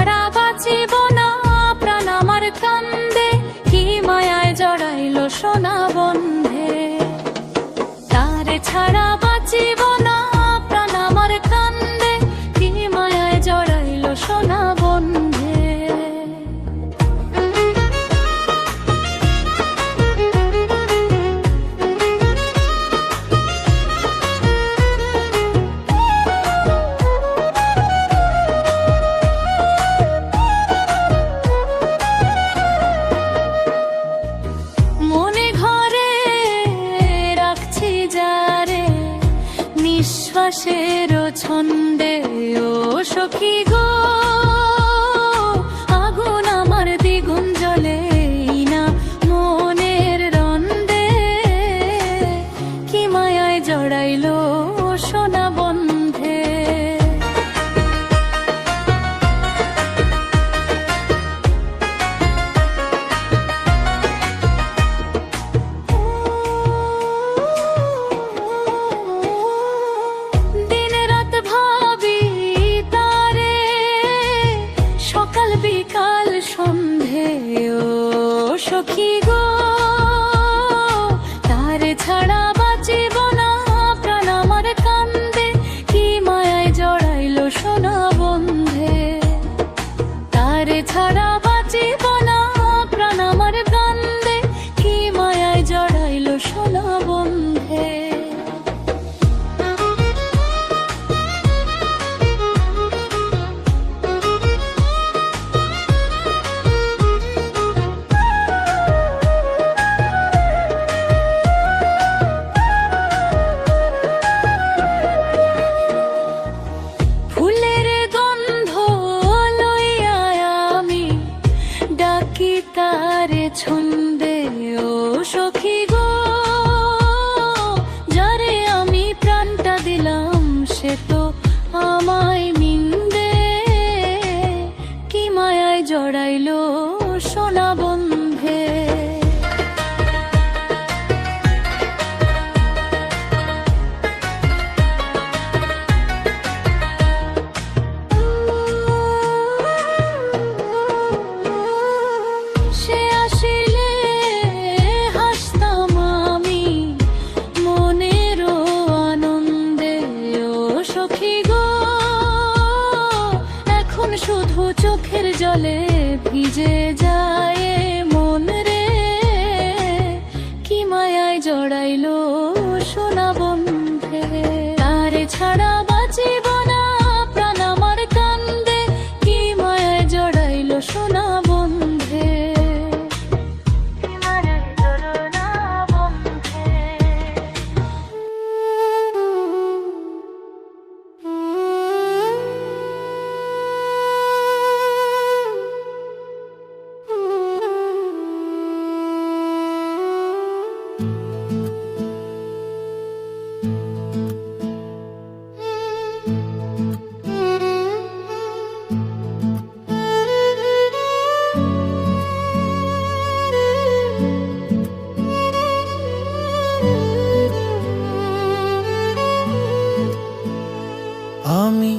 ছাড়া বাঁচিব না, প্রাণ আমার কান্দে, কি মায়ায় জড়াইলো সোনা বন্ধে। তারে ছাড়া বাঁচিব না, প্রাণ আমার কান্দে, কি মায়ায় জড়াইলো সোনা বন্ধে। নিঃশ্বাসের ছন্দে ও সখী গো, আগুন আমার দ্বিগুণ জ্বলে না মনের রন্দে, কি মায়ায় জড়াইলো সোনা বন্ধে। বিকাল সন্ধে ও সখী গো, তারে ছাড়া বাঁচিব না, প্রাণ আমার কান্দে, কি মায়ায় জড়াইলো সোনা বন্ধে। তারে ছাড়া বাঁচিব না, প্রাণ আমার কান্দে, কি মায়ায় জড়াইলো সোনা বন্ধে। তারে ছন্দে ও সখী গো, যারে আমি প্রাণটা দিলাম, সে তো আমায় নিন্দে, কি মায়ায় জড়াইলো সোনা বন্ধে। শুধু চোখের জলে ভিজে যায় মন রে, কি মায়ায় জড়াইলো সোনা বন্ধে। তারে ছাড়া বাঁচিব না, প্রাণ আমার কান্দে, কি মায়ায় জড়াইলো সোনা বন্ধে। আমি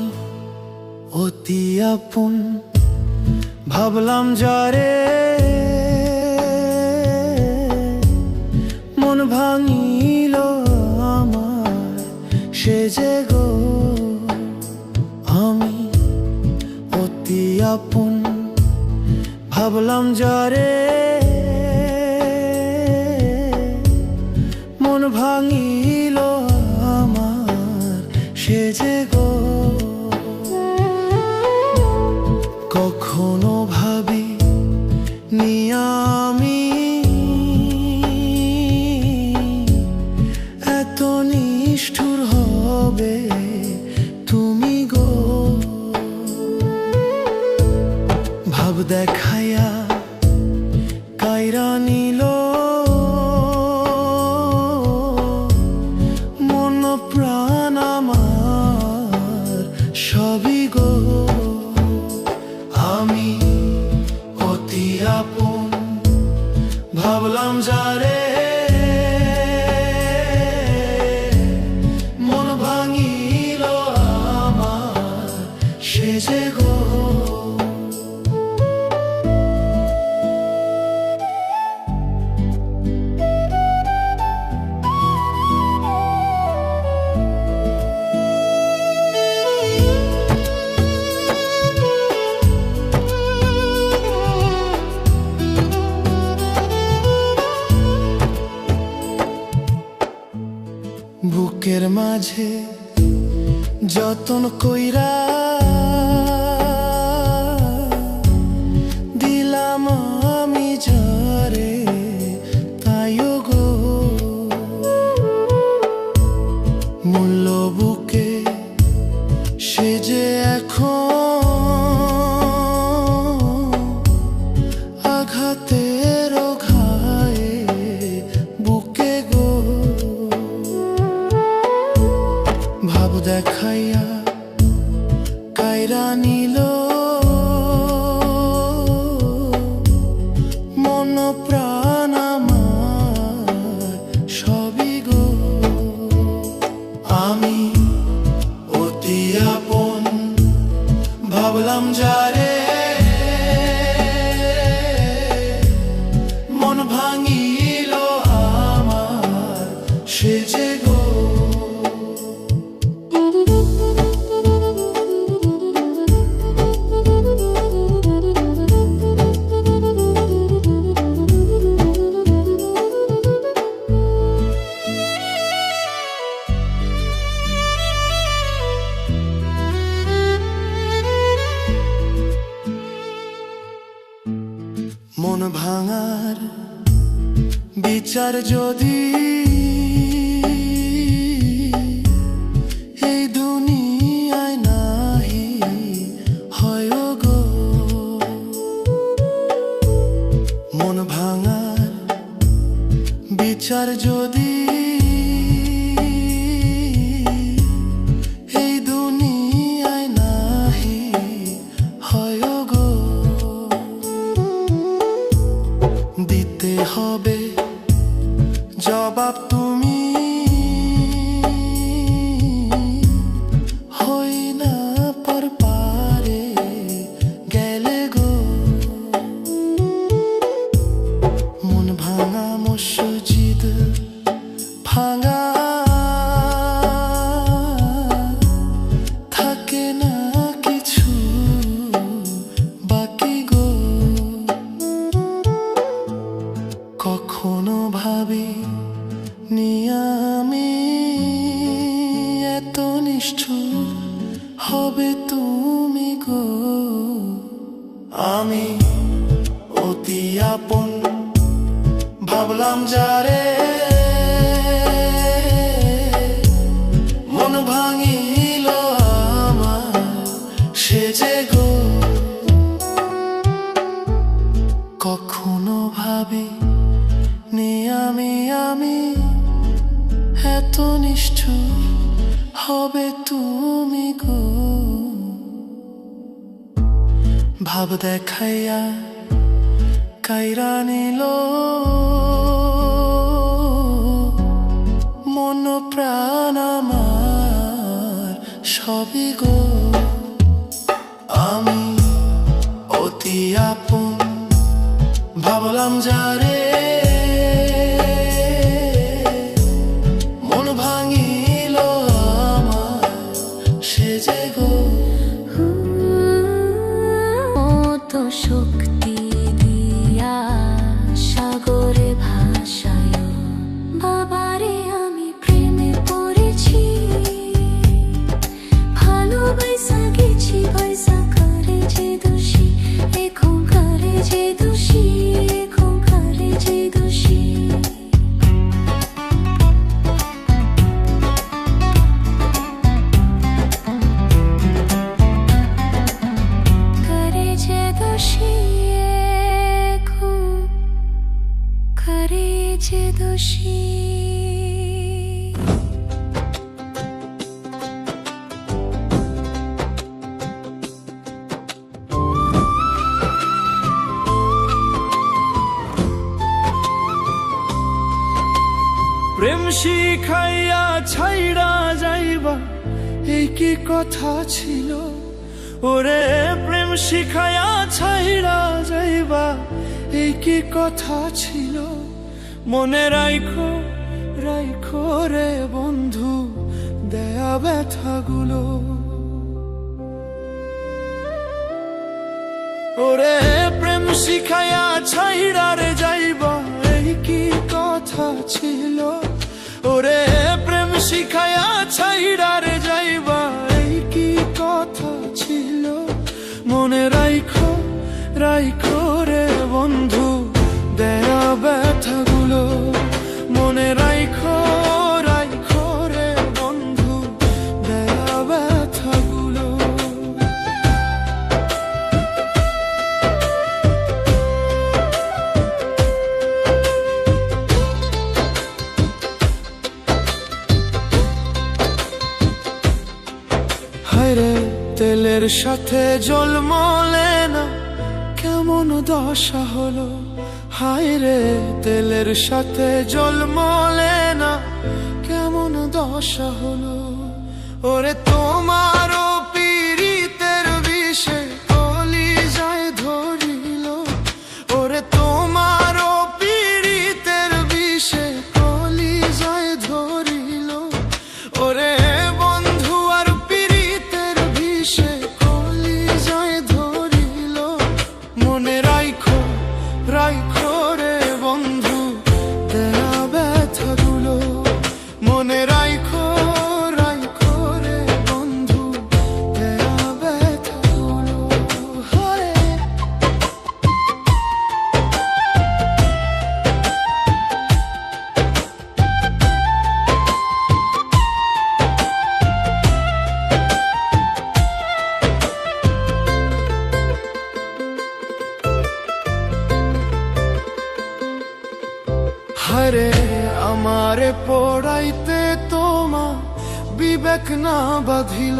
অতি আপন ভাবলাম যারে, মন ভাঙিল আমার সে যে গো। আমি অতি আপন ভাবলাম যারে, মন ভাঙিল আমার সে যে গো। কখনো ভাবি নি আমি এত নিষ্ঠুর হবে তুমি গো। ভাব দেখাইয়া কায়রা নিল মন প্রাণ আমার সবই গো। আমি অতি আপন ভাবলাম যারে, মন ভাঙিল আমার সে যে গো। মাঝে যতন কইরা দিলাম আমি যারে, তাইও গো মূল্য বুকে সে যে এখন আঘাতের ঘায়ে বুকে গো। ভাব দেখাইয়া কায়রা নিল মন প্রাণ আমার সবই গো। আমি অতি আপন ভাবলাম যারে, মন ভাঙিল আমার সে যে গো। মন ভাঙার বিচার যদি এই দুনিয়ায় নাহি হয় গো, মন ভাঙার বিচার যদি এই দুনিয়ায় নাহি হয় গো, দিতে হবে জবাব তুমি, হই না পর পারে গেলে গো। মন ভাঙা মসজিদ ভাঙা থাকে না কিছু বাকি গো। কখনো ভাবি নি আমি এত নিষ্ঠুর হবে তুমি গো। আমি অতি আপন ভাবলাম যারে, মন ভাঙিল আমার সে যে গো। কখনো ভাবি নি আমি এত নিষ্ঠুর হবে তুমি গো। ভাব দেখাইয়া কায়রা নিল মন প্রাণ আমার সবই গো। আমি অতি আপন ভাবলাম যারে, মন ভাঙিল আমার সে যে গো। মত শক্তি দিয়া সাগরে ভাসায় বাবারে আমি প্রেমে পড়েছি, ভালোবাসা গেছি পয়সা করে যে দোষী, এখন করে যে দোষী, এখন করে যে দোষী। করে যে দোষী, এখন করে যে দোষী। প্রেম শিখাইয়া ছাইড়া যাইবা এই কি কথা ছিল, ওরে প্রেম শিখাইয়া ছাইড়া যাইবা এই কি কথা ছিল। মনে রাইখো রাইখো রে বন্ধু দেয়া ব্যথাগুলো, ওরে প্রেম শিখাইয়া ছাইড়া রে যাইবা এই কি কথা ছিল। ওরে প্রেম শিখায়া ছাইড়ারে যাইবা এই কি কথা ছিল মনে রাইখো রাইখো রে বন্ধু দেয়া ব্যথাগুলো মনে রাইখো রাইখো রে বন্ধু দেয়া ব্যথাগুলো হায়রে তেলের সাথে জল মলে না কেমন দশা হলো হায়রে তেলের সাথে জল মলে না কেমন দশা হলো ওরে তোমারও পীড়িতের বিষে কলিজায় ধরিল ওরে তোমারও পীড়িতের বিষে কলিজায় ধরিল ওরে বন্ধু আর পীড়িতের বিষে কলিজায় ধরিল মনে রাইখো রাইখো রে বন্ধু দেয়া ব্যথাগুলো মনে রাইখো রাইখো রে বন্ধু দেয়া ব্যথাগুলো হায় হায়রে আমারে পড়াইতে তোমা বিবেক না বাঁধিল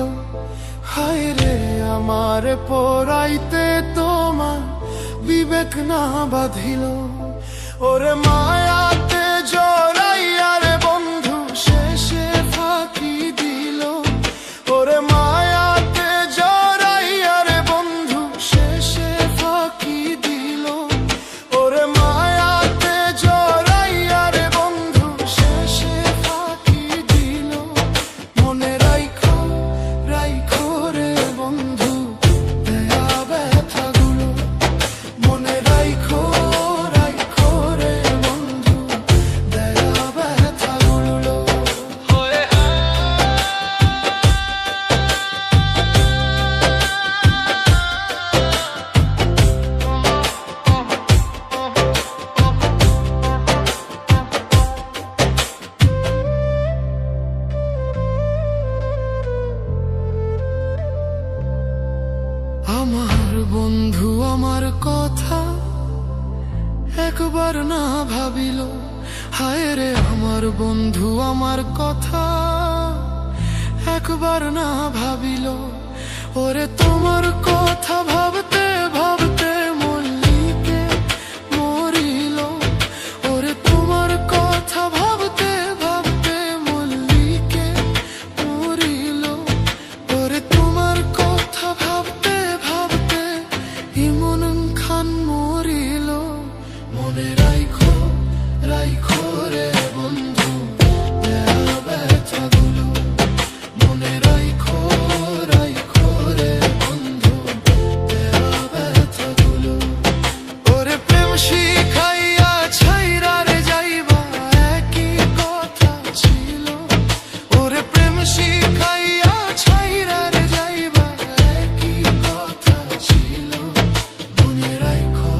হায়রে আমারে পড়াইতে তোমা বিবেক না বাঁধিল ওরে মায়াতে জড়াইয়া রে বন্ধু শেষে ফাঁকি দিল ওরে মায়াতে জড়াইয়া রে বন্ধু শেষে ফাঁকি দিল ওরে মায়াতে জড়াইয়া রে বন্ধু শেষে ফাঁকি দিল মনে রাইখো রাইখো রে বন্ধু দেয়া ব্যথাগুলো মনে রাইখো রাইখো রে বন্ধু দেয়া ব্যথাগুলো আমার বন্ধু আমার কথা একবার না ভাবিল হায় রে আমার বন্ধু আমার কথা একবার না ভাবিল ওরে তোমার কথা ভাবতে ভাবতে মল্লিকে মরিল ওরে তোমার কথা ভাবতে ভাবতে মল্লিকে মরিল ওরে তোমার কথা ভাবতে ভাবতে ইমন খান মরিল মনে রাইখো রাইখো রে বন্ধু দেয়া ব্যথাগুলো মনে রাইখো রাইখো রে বন্ধু দেয়া ব্যথাগুলো ওরে প্রেম শিখাইয়া ছাইরা রে যাইবা একই কথা ছিল ওরে প্রেম শিখাইয়া ছাইরা রে যাইবা একই কথা ছিল মনে রাইখো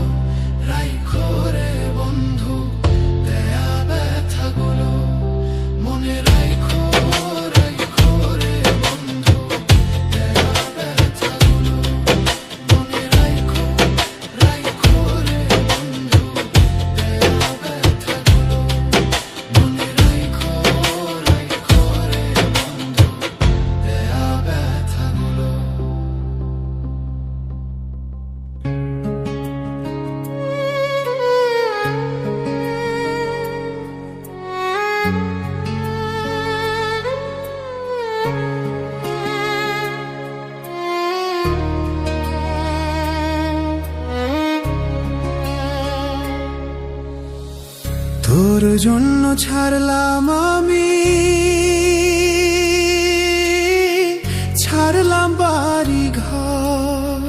রাইখো রে বন্ধু দেয়া ব্যথাগুলো মনে রাইখো রাইখো রে বন্ধু দেয়া ব্যথাগুলো মনে রাইখো রাইখো রে বন্ধু দেয়া ব্যথাগুলো মনে রাইখো রাইখো রে বন্ধু দেয়া ব্যথাগুলো তোর জন্য ছাড়লাম আমি ছাড়লাম বাড়ি ঘর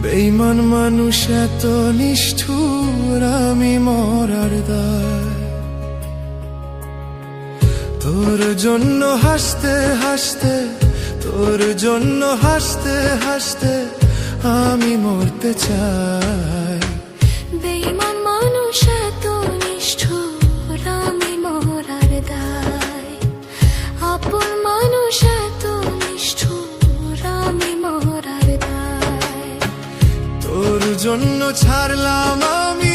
বেঈমান মানুষ এত নিষ্ঠুর আমি মরার দায় তোর জন্য হাসতে হাসতে, তোর জন্য হাসতে হাসতে আমি মরতে চাই। বেঈমান মানুষ এত নিষ্ঠুর, আমি মরার দায়। আপন মানুষ এত নিষ্ঠুর, আমি মরার দায়। তোর জন্য ছাড়লাম আমি